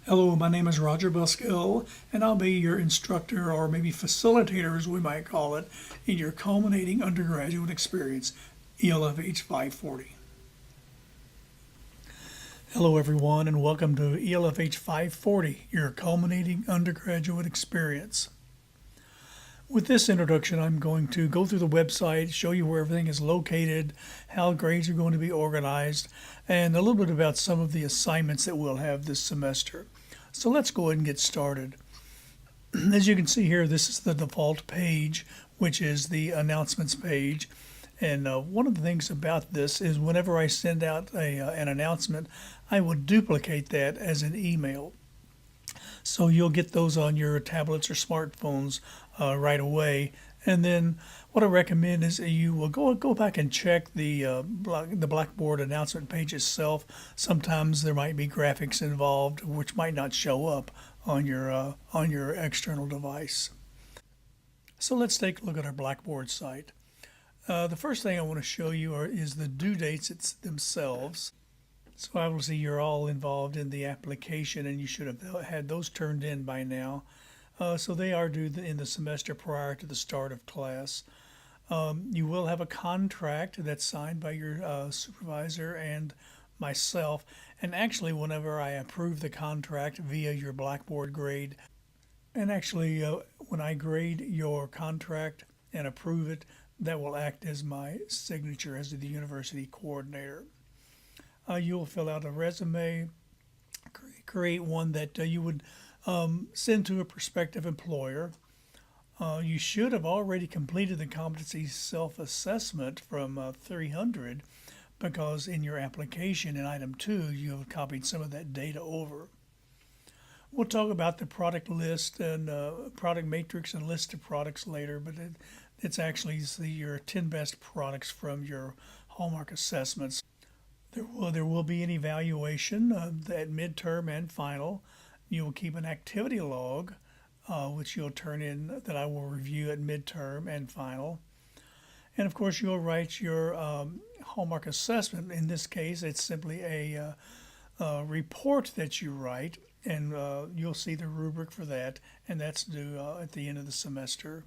Hello, my name is Roger Buskill, and I'll be your instructor, or maybe facilitator as we might call it, in your culminating undergraduate experience, ELFH 540. Hello, everyone, and welcome to ELFH 540, your culminating undergraduate experience. With this introduction, I'm going to go through the website, show you where everything is located, how grades are going to be organized, and a little bit about some of the assignments that we'll have this semester. So let's go ahead and get started. As you can see here, this is the default page, which is the announcements page. And one of the things about this is whenever I send out an announcement, I will duplicate that as an email. So you'll get those on your tablets or smartphones right away. And then what I recommend is you will go back and check the Blackboard announcement page itself. Sometimes there might be graphics involved, which might not show up on your external device. So let's take a look at our Blackboard site. The first thing I want to show you is the due dates themselves. So obviously you're all involved in the application and you should have had those turned in by now. So they are due in the semester prior to the start of class. You will have a contract that's signed by your supervisor and myself. And actually, whenever I approve the contract via your Blackboard grade, and actually when I grade your contract and approve it, that will act as my signature as the university coordinator. You'll fill out a resume, create one that you would send to a prospective employer. You should have already completed the competency self-assessment from 300 because in your application in item 2 you have copied some of that data over. We'll talk about the product list and product matrix and list of products later, but it's actually your 10 best products from your Hallmark assessments. There will be an evaluation at midterm and final. You will keep an activity log, which you'll turn in that I will review at midterm and final. And of course, you'll write your Hallmark assessment. In this case, it's simply a report that you write, and you'll see the rubric for that, and that's due at the end of the semester.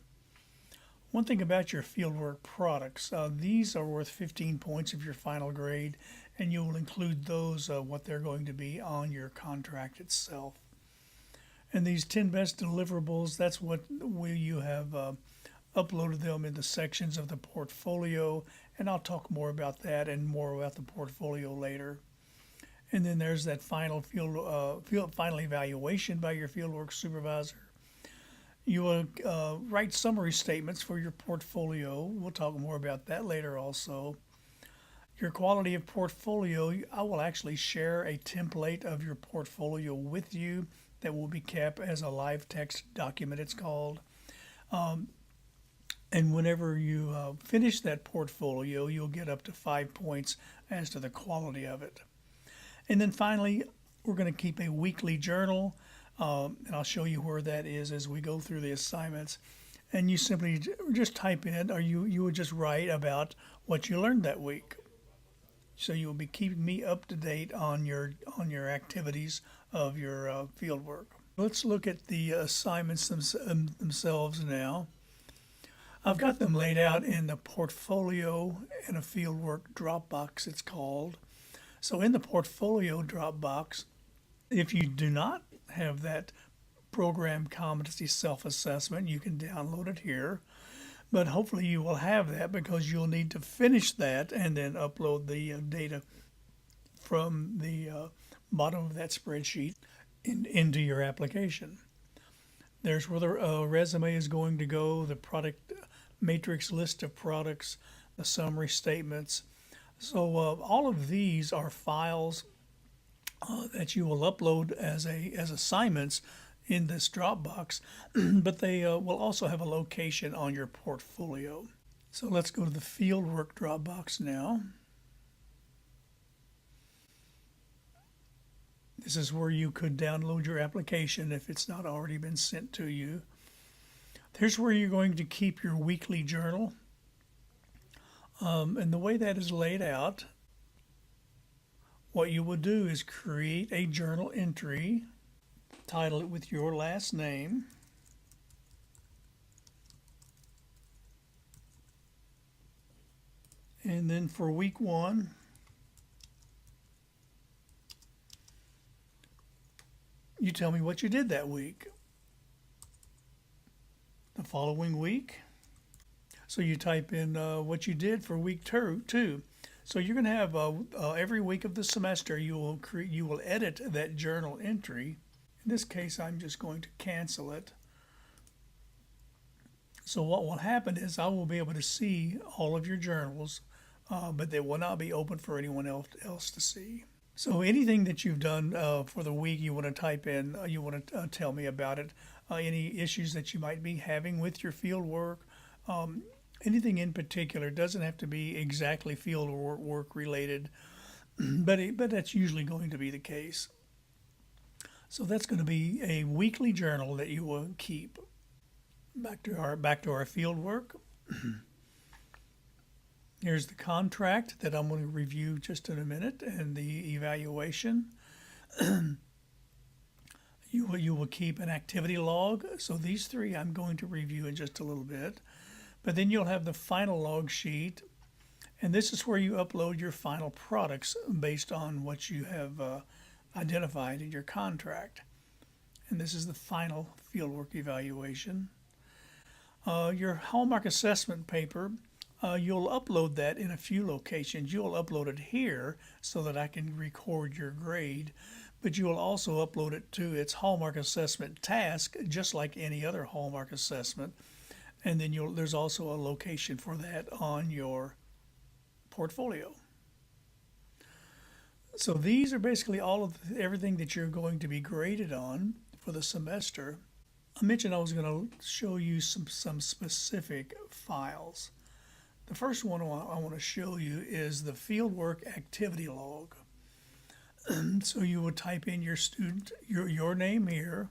One thing about your fieldwork products, these are worth 15 points of your final grade, and you will include those, what they're going to be on your contract itself. And these 10 best deliverables, that's what you have uploaded them in the sections of the portfolio, and I'll talk more about that and more about the portfolio later. And then there's that final final evaluation by your fieldwork supervisor. You will write summary statements for your portfolio. We'll talk more about that later also. Your quality of portfolio, I will actually share a template of your portfolio with you that will be kept as a live text document, it's called. And whenever you finish that portfolio, you'll get up to 5 points as to the quality of it. And then finally, we're going to keep a weekly journal. And I'll show you where that is as we go through the assignments. And you simply just type in, or you would just write about what you learned that week. So you'll be keeping me up to date on your activities of your field work. Let's look at the assignments themselves now. I've got them laid out in the portfolio and a fieldwork Dropbox, it's called. So in the portfolio Dropbox, if you do not have that program competency self-assessment, you can download it here. But hopefully you will have that because you'll need to finish that and then upload the data from the bottom of that spreadsheet into your application. There's where the resume is going to go, the product matrix list of products, the summary statements. So all of these are files that you will upload as assignments in this Dropbox, but they will also have a location on your portfolio. So let's go to the Fieldwork Dropbox now. This is where you could download your application if it's not already been sent to you. Here's where you're going to keep your weekly journal. And the way that is laid out, what you will do is create a journal entry title it with your last name. And then for week 1, you tell me what you did that week. The following week, so you type in what you did for week 2. So you're going to have every week of the semester you will edit that journal entry. In this case, I'm just going to cancel it. So what will happen is I will be able to see all of your journals, but they will not be open for anyone else to see. So anything that you've done for the week, you want to type in, you want to tell me about it. Any issues that you might be having with your field work, anything in particular. It doesn't have to be exactly field work related, but that's usually going to be the case. So that's going to be a weekly journal that you will keep. Back to our field work. Here's the contract that I'm going to review just in a minute, and the evaluation. You will keep an activity log. So these 3 I'm going to review in just a little bit. But then you'll have the final log sheet, and this is where you upload your final products based on what you have identified in your contract. And this is the final fieldwork evaluation. Your hallmark assessment paper, you'll upload that in a few locations. You'll upload it here so that I can record your grade, but you will also upload it to its hallmark assessment task, just like any other hallmark assessment. And then there's also a location for that on your portfolio. So these are basically everything that you're going to be graded on for the semester. I mentioned I was going to show you some specific files. The first one I want to show you is the Fieldwork Activity Log. So you would type in your student, your name here,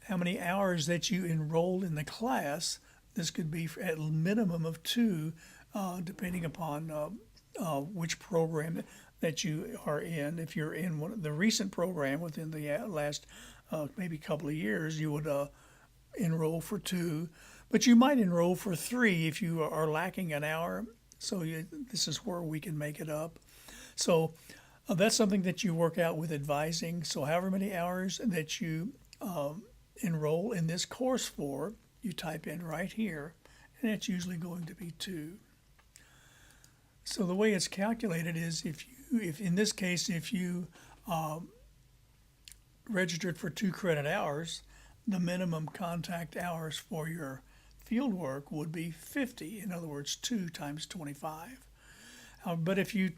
how many hours that you enrolled in the class. This could be at a minimum of 2, depending upon which program that you are in. If you're in the recent program within the last maybe couple of years, you would enroll for 2, but you might enroll for 3 if you are lacking an hour. So this is where we can make it up. So that's something that you work out with advising. So however many hours that you enroll in this course for, you type in right here, and it's usually going to be 2. So the way it's calculated is if in this case, if you registered for 2 credit hours, the minimum contact hours for your field work would be 50. In other words, 2 times 25. But if you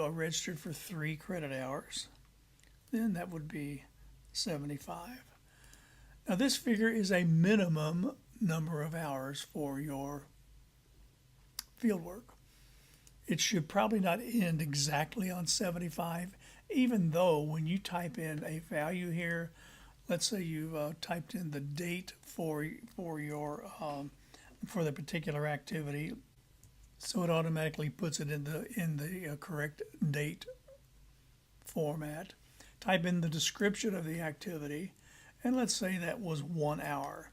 are registered for 3 credit hours, then that would be 75. Now this figure is a minimum number of hours for your field work. It should probably not end exactly on 75, even though when you type in a value here, let's say you've typed in the date for the particular activity, so it automatically puts it in the correct date format. Type in the description of the activity, and let's say that was 1 hour.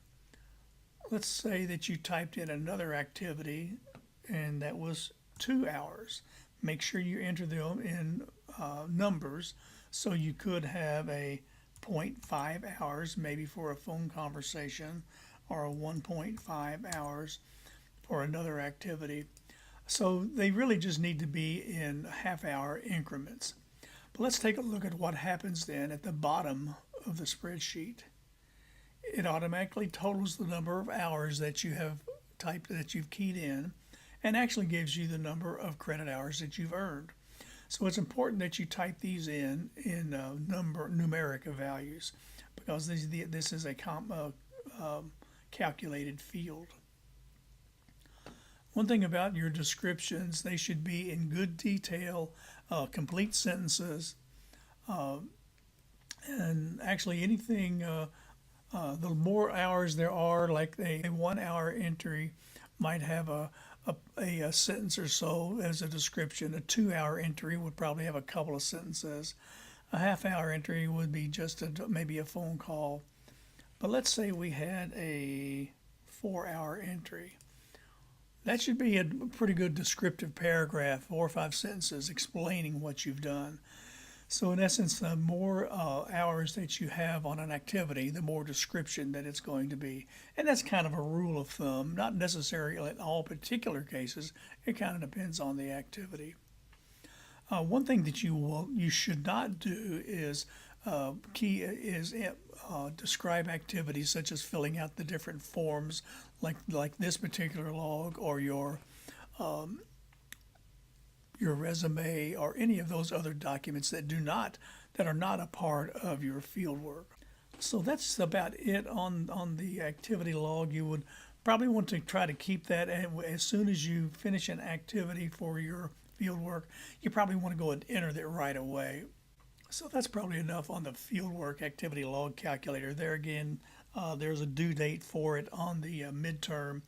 Let's say that you typed in another activity, and that was 2 hours. Make sure you enter them in numbers, so you could have a 0.5 hours maybe for a phone conversation, or a 1.5 hours for another activity. So they really just need to be in half-hour increments. But let's take a look at what happens then at the bottom of the spreadsheet. It automatically totals the number of hours that you have typed, that you've keyed in, and actually gives you the number of credit hours that you've earned. So it's important that you type these in numeric values, because this is a calculated field. One thing about your descriptions, they should be in good detail, complete sentences, and actually anything, the more hours there are, like a 1 hour entry might have a sentence or so as a description. A 2 hour entry would probably have a couple of sentences. A half-hour entry would be just maybe a phone call. But let's say we had a 4-hour entry. That should be a pretty good descriptive paragraph, 4 or 5 sentences explaining what you've done. So in essence, the more hours that you have on an activity, the more description that it's going to be. And that's kind of a rule of thumb, not necessarily in all particular cases. It kind of depends on the activity. One thing that you should not do is describe activities such as filling out the different forms, like this particular log, or your resume, or any of those other documents that are not a part of your field work. So that's about it on the activity log. You would probably want to try to keep that, and as soon as you finish an activity for your field work, you probably want to go and enter that right away. So that's probably enough on the Fieldwork Activity Log calculator. There again, there's a due date for it on the midterm,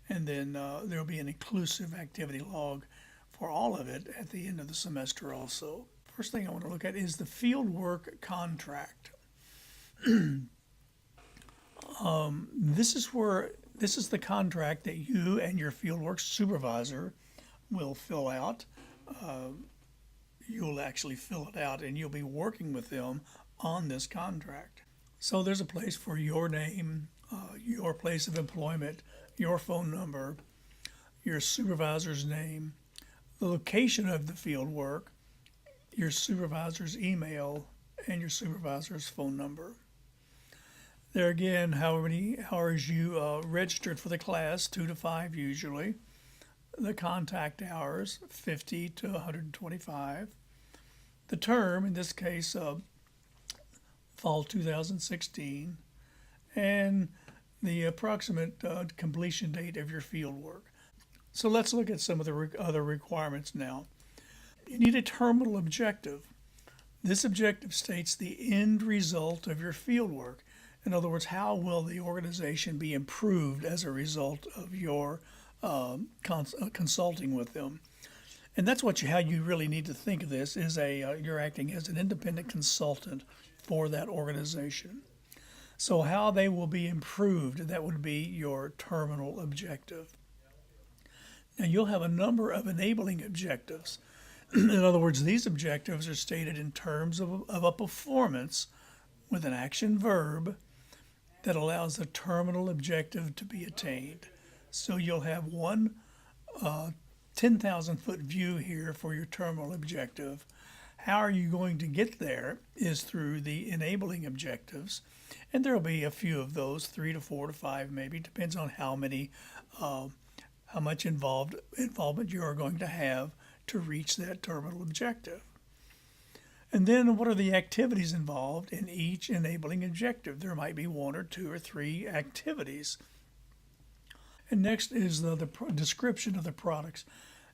and then there'll be an inclusive activity log for all of it at the end of the semester also. First thing I want to look at is the Fieldwork contract. This is the contract that you and your fieldwork supervisor will fill out. You'll actually fill it out, and you'll be working with them on this contract. So there's a place for your name, your place of employment, your phone number, your supervisor's name, the location of the field work, your supervisor's email, and your supervisor's phone number. There again, how many hours you registered for the class, 2 to 5 usually. The contact hours, 50 to 125. The term, in this case, fall 2016. And the approximate completion date of your field work. So let's look at some of the other requirements now. You need a terminal objective. This objective states the end result of your field work. In other words, how will the organization be improved as a result of your consulting with them? And that's how you really need to think of this, is you're acting as an independent consultant for that organization. So how they will be improved, that would be your terminal objective. Now you'll have a number of enabling objectives. In other words, these objectives are stated in terms of a performance with an action verb that allows the terminal objective to be attained. So you'll have one 10,000-foot view here for your terminal objective. How are you going to get there is through the enabling objectives, and there will be a few of those, 3 to 4 to 5 maybe, depends on how much involvement you are going to have to reach that terminal objective. And then what are the activities involved in each enabling objective? There might be 1 or 2 or 3 activities. And next is the description of the products.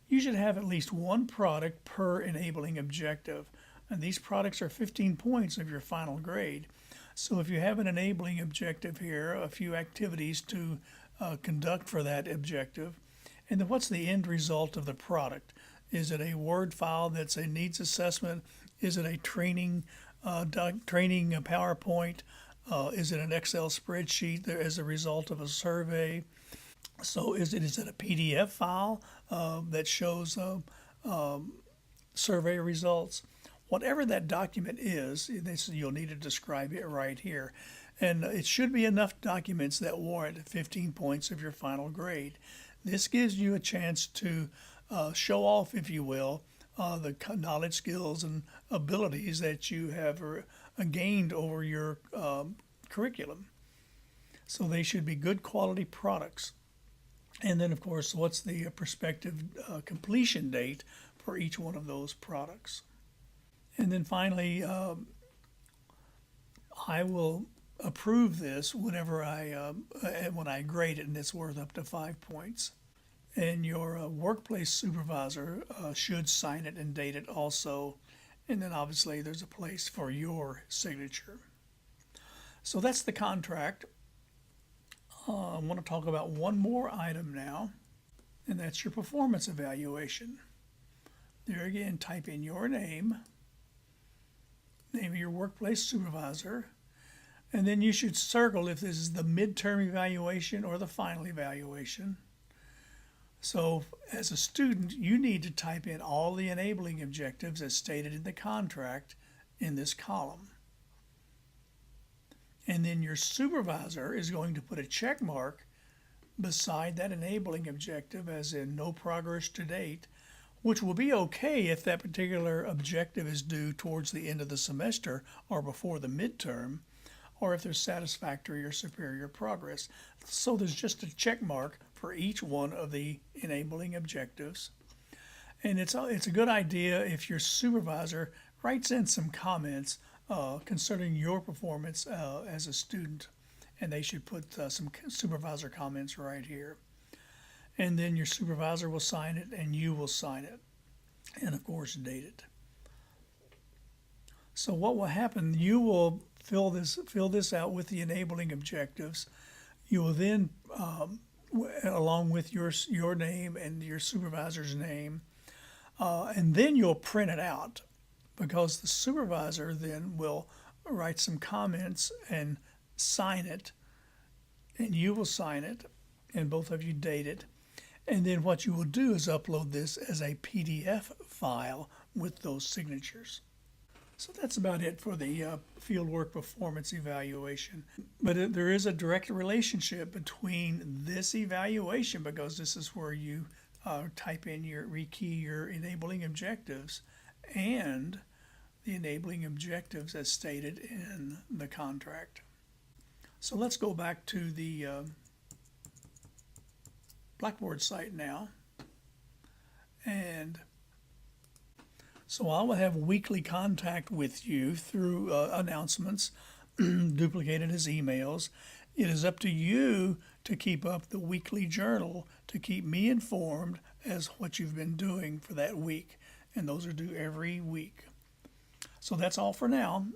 You should have at least 1 product per enabling objective. And these products are 15 points of your final grade. So if you have an enabling objective here, a few activities to conduct for that objective, and then what's the end result of the product? Is it a Word file that's a needs assessment? Is it a training PowerPoint? Is it an Excel spreadsheet as a result of a survey? So is it a PDF file that shows survey results? Whatever that document is, you'll need to describe it right here. And it should be enough documents that warrant 15 points of your final grade. This gives you a chance to show off, if you will, the knowledge, skills, and abilities that you have gained over your curriculum. So they should be good quality products. And then, of course, what's the prospective completion date for each one of those products? And then finally, I will approve this when I grade it, and it's worth up to 5 points. And your workplace supervisor should sign it and date it also. And then obviously there's a place for your signature. So that's the contract. I want to talk about one more item now, and that's your performance evaluation. There again, type in your name. name of your workplace supervisor, and then you should circle if this is the midterm evaluation or the final evaluation. So as a student, you need to type in all the enabling objectives as stated in the contract in this column. And then your supervisor is going to put a check mark beside that enabling objective, as in no progress to date, which will be okay if that particular objective is due towards the end of the semester or before the midterm, or if there's satisfactory or superior progress. So there's just a check mark for each one of the enabling objectives. And it's a good idea if your supervisor writes in some comments concerning your performance as a student, and they should put some supervisor comments right here. And then your supervisor will sign it and you will sign it, and of course date it. So what will happen, you will fill this out with the enabling objectives. You will then, along with your name and your supervisor's name, and then you'll print it out, because the supervisor then will write some comments and sign it, and you will sign it, and both of you date it. And then what you will do is upload this as a PDF file with those signatures. So that's about it for the fieldwork performance evaluation. But there is a direct relationship between this evaluation, because this is where you type in rekey your enabling objectives, and the enabling objectives as stated in the contract. So let's go back to the Blackboard site now. And so I will have weekly contact with you through announcements duplicated as emails. It is up to you to keep up the weekly journal to keep me informed as what you've been doing for that week. And those are due every week. So that's all for now.